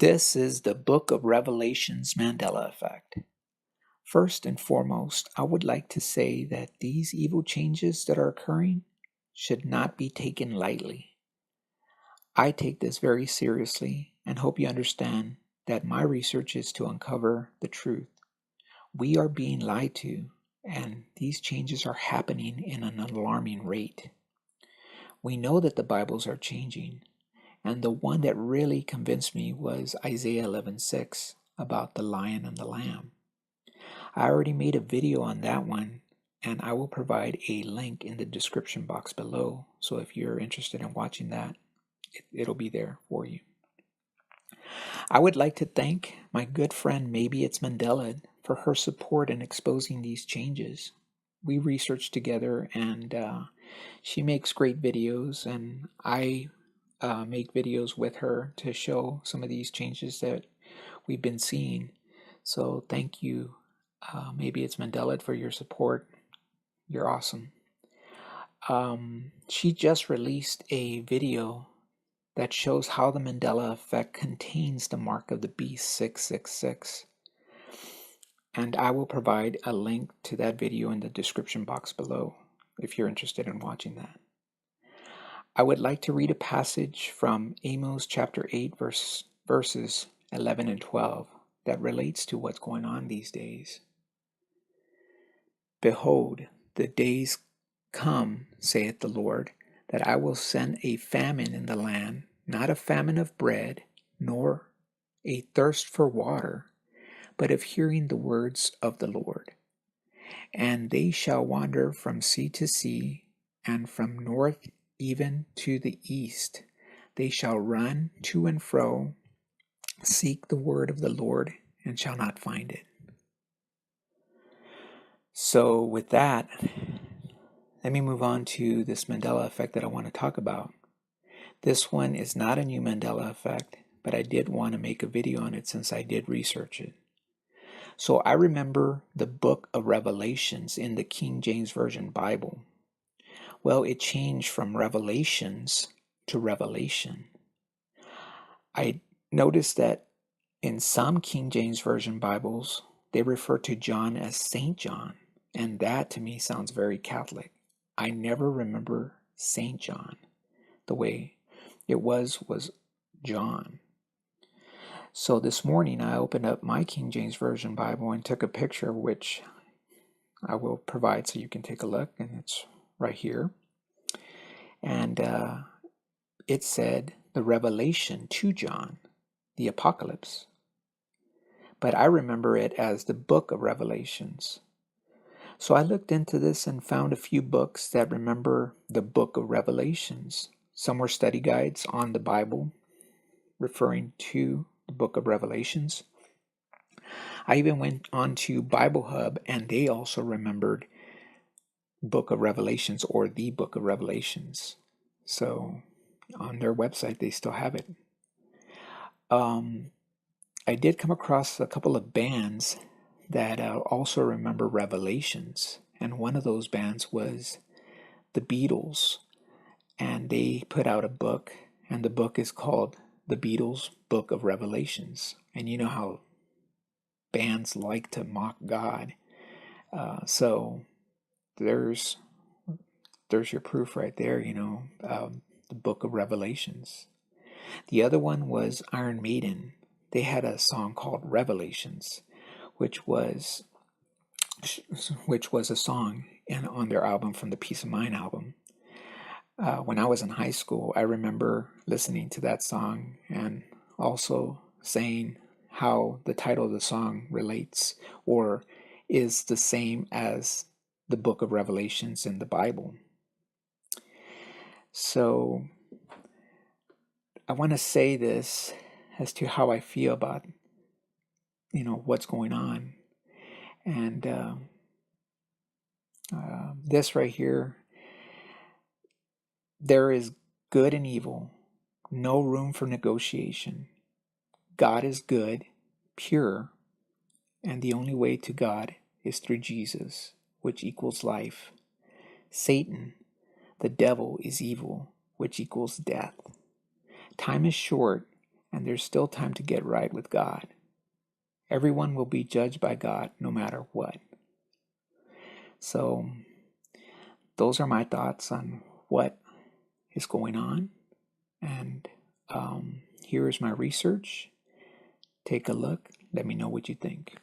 This is the Book of Revelation's Mandela effect. First and foremost, I would like to say that these evil changes that are occurring should not be taken lightly. I take this very seriously and hope you understand that my research is to uncover the truth. We are being lied to, and these changes are happening in an alarming rate. We know that the Bibles are changing, and the one that really convinced me was Isaiah 11:6 about the lion and the lamb. I already made a video on that one, and I will provide a link in the description box below. So if you're interested in watching that, it'll be there for you. I would like to thank my good friend Maybe It's Mandela for her support in exposing these changes. We researched together, and she makes great videos, and I make videos with her to show some of these changes that we've been seeing. So thank you, Maybe It's Mandela, for your support. You're awesome. She just released a video that shows how the Mandela effect contains the mark of the beast 666. And I will provide a link to that video in the description box below if you're interested in watching that. I would like to read a passage from Amos chapter 8, verses 11 and 12 that relates to what's going on these days. Behold, the days come, saith the Lord, that I will send a famine in the land, not a famine of bread, nor a thirst for water, but of hearing the words of the Lord. And they shall wander from sea to sea, and from north even to the east. They shall run to and fro, seek the word of the Lord, and shall not find it. So with that, let me move on to this Mandela effect that I want to talk about. This one is not a new Mandela effect, but I did want to make a video on it since I did research it. So I remember the book of Revelations in the King James Version Bible. Well, it changed from Revelations to Revelation. I noticed that in some King James Version Bibles, they refer to John as Saint John, and that to me sounds very Catholic. I never remember Saint John. The way it was John. So this morning I opened up my King James Version Bible and took a picture, which I will provide so you can take a look, and it's right here. And it said the revelation to John, the apocalypse. But I remember it as the book of Revelations. So I looked into this and found a few books that remember the book of Revelations. Some were study guides on the Bible, referring to the book of Revelations. I even went on to Bible Hub, and they also remembered book of Revelations or the book of Revelations. So on their website, they still have it. I did come across a couple of bands that also remember Revelations, and one of those bands was the Beatles, and they put out a book, and the book is called The Beatles Book of Revelations. And you know how bands like to mock God, so there's your proof right there, the book of Revelations. The other one was Iron Maiden. They had a song called Revelations, which was a song on their album from the Peace of Mind album. When I was in high school, I remember listening to that song and also saying how the title of the song relates or is the same as the book of Revelations in the Bible. So I want to say this as to how I feel about, what's going on. And this right here, there is good and evil, no room for negotiation. God is good, pure, and the only way to God is through Jesus, which equals life. Satan, the devil, is evil, which equals death. Time is short, and there's still time to get right with God. Everyone will be judged by God no matter what. So, those are my thoughts on what is going on. And here is my research. Take a look. Let me know what you think.